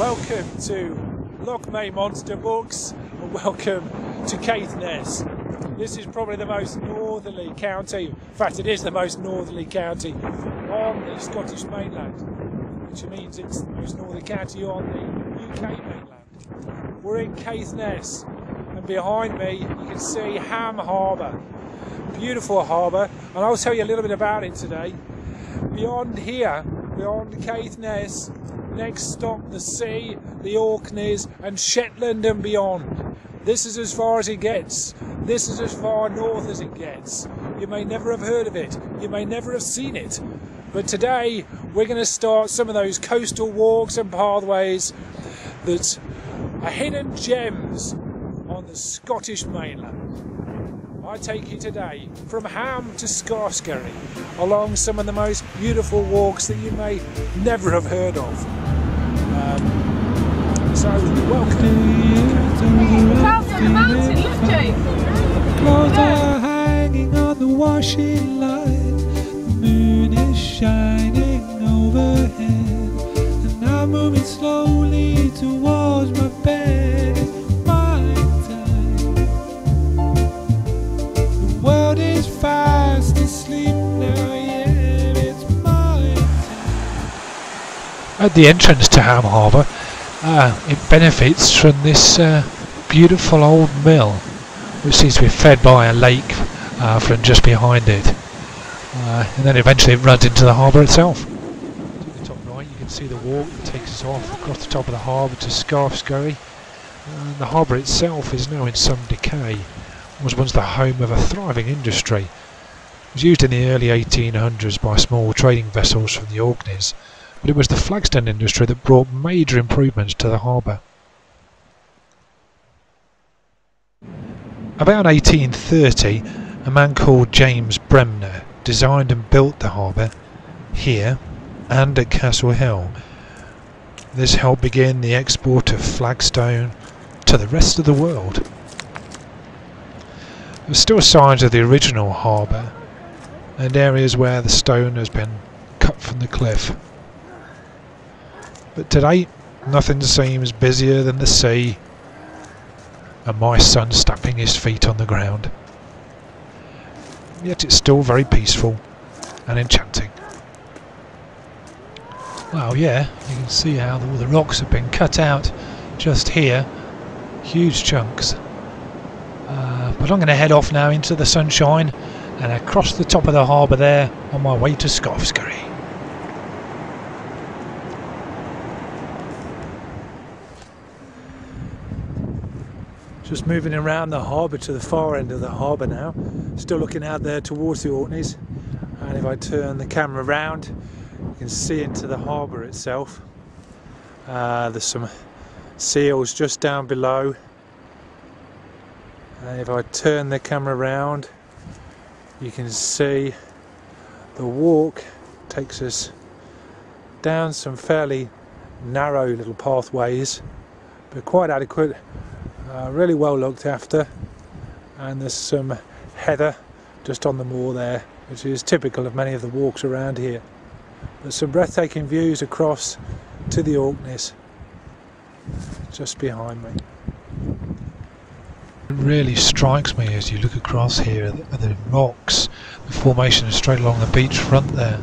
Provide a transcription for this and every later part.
Welcome to Loch Monster Walks and welcome to Caithness. This is probably the most northerly county, in fact it is the most northerly county on the Scottish mainland, which means it's the most northerly county on the UK mainland. We're in Caithness and behind me you can see Ham Harbour, beautiful harbour, and I'll tell you a little bit about it today. Beyond here, beyond Caithness, next stop the sea, the Orkneys and Shetland and beyond. This is as far as it gets. This is as far north as it gets. You may never have heard of it. You may never have seen it. But today we're going to start some of those coastal walks and pathways that are hidden gems on the Scottish mainland. I take you today from Ham to Scarfskerry along some of the most beautiful walks that you may never have heard of. So welcome. Clouds on the mountain, look Jake! Clouds are hanging on the washing line. The moon is shining overhead, and I'm moving slowly towards my bed. It's my time. The world is fast asleep now, yeah, it's my time. At the entrance to Ham Harbour, it benefits from this beautiful old mill, which seems to be fed by a lake from just behind it, and then eventually it runs into the harbour itself. To the top right you can see the walk that takes us off across the top of the harbour to Scarfskerry. The harbour itself is now in some decay. It was once the home of a thriving industry. It was used in the early 1800s by small trading vessels from the Orkneys, but it was the flagstone industry that brought major improvements to the harbour. About 1830, a man called James Bremner designed and built the harbour here and at Castle Hill. This helped begin the export of flagstone to the rest of the world. There are still signs of the original harbour and areas where the stone has been cut from the cliff. But today, nothing seems busier than the sea and my son stamping his feet on the ground. Yet it's still very peaceful and enchanting. Well, yeah, you can see how all the rocks have been cut out just here, huge chunks. But I'm going to head off now into the sunshine and across the top of the harbour there on my way to Scarfskerry. Just moving around the harbour to the far end of the harbour now, still looking out there towards the Orkneys, and if I turn the camera around you can see into the harbour itself. There's some seals just down below, and if I turn the camera around you can see the walk takes us down some fairly narrow little pathways, but quite adequate. Really well looked after, and there's some heather just on the moor there, which is typical of many of the walks around here. There's some breathtaking views across to the Orkneys just behind me. It really strikes me as you look across here at the rocks, the formation straight along the beach front there.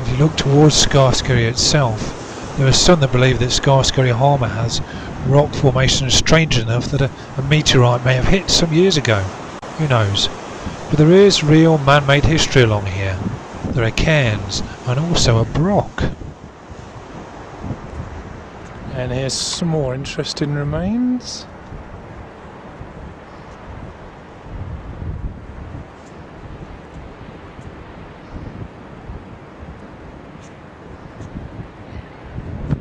If you look towards Scarfskerry itself, there are some that believe that Scarfskerry Harbour has rock formations strange enough that a meteorite may have hit some years ago. Who knows? But there is real man-made history along here. There are cairns and also a broch. And here's some more interesting remains.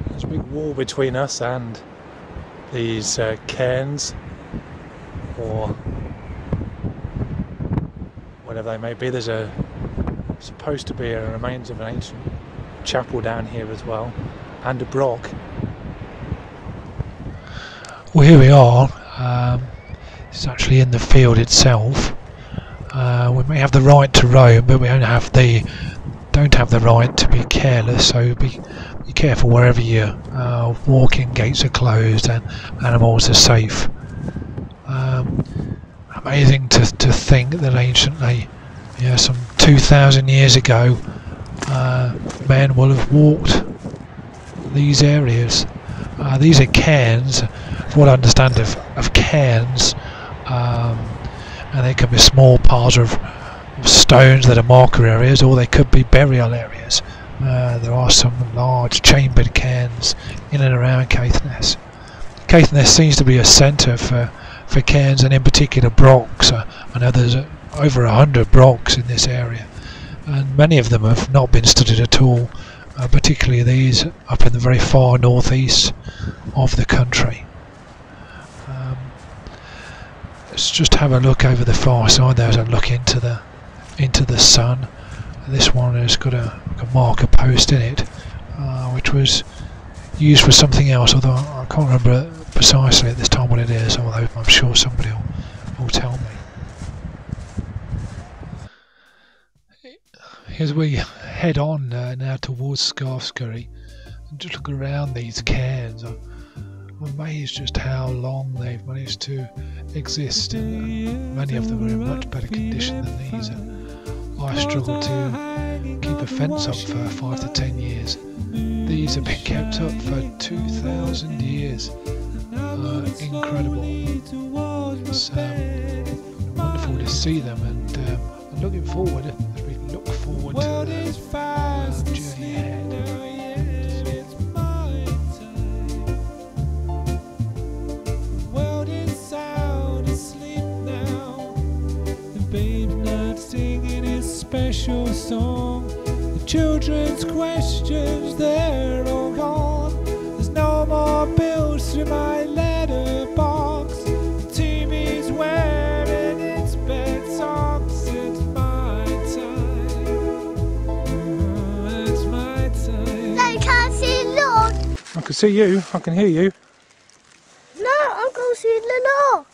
There's a big wall between us and these cairns, or whatever they may be. There's supposed to be a remains of an ancient chapel down here as well, and a broch. Well, here we are. It's actually in the field itself. We may have the right to roam, but we don't have the don't have the right to be careless, so be careful wherever you're walking. Gates are closed and animals are safe. Amazing to think that anciently, some 2,000 years ago, men will have walked these areas. These are cairns, from what I understand of cairns, and they can be small piles of stones that are marker areas, or they could be burial areas. There are some large chambered cairns in and around Caithness. Caithness seems to be a centre for cairns, and in particular brocks. I know there's over 100 brocks in this area, and many of them have not been studied at all, particularly these up in the very far northeast of the country. Let's just have a look over the far side there as I look into the sun. This one has got a marker post in it, which was used for something else, although I can't remember precisely at this time what it is, although I'm sure somebody will tell me. As we head on now towards Scarfskerry and just look around these cairns, I'm amazed just how long they've managed to exist, and many of them are in much better condition than these. I struggled to keep a fence up for 5 to 10 years. These have been kept up for 2,000 years. Incredible. It's wonderful to see them, and I'm looking forward as we look forward to the journey ahead. Special song, the children's questions, they're all gone. There's no more bills through my letterbox. The TV's wearing its bed socks. It's my time. It's my time. I can't see Loch. I can see you, I can hear you. No, I can't see the Loch.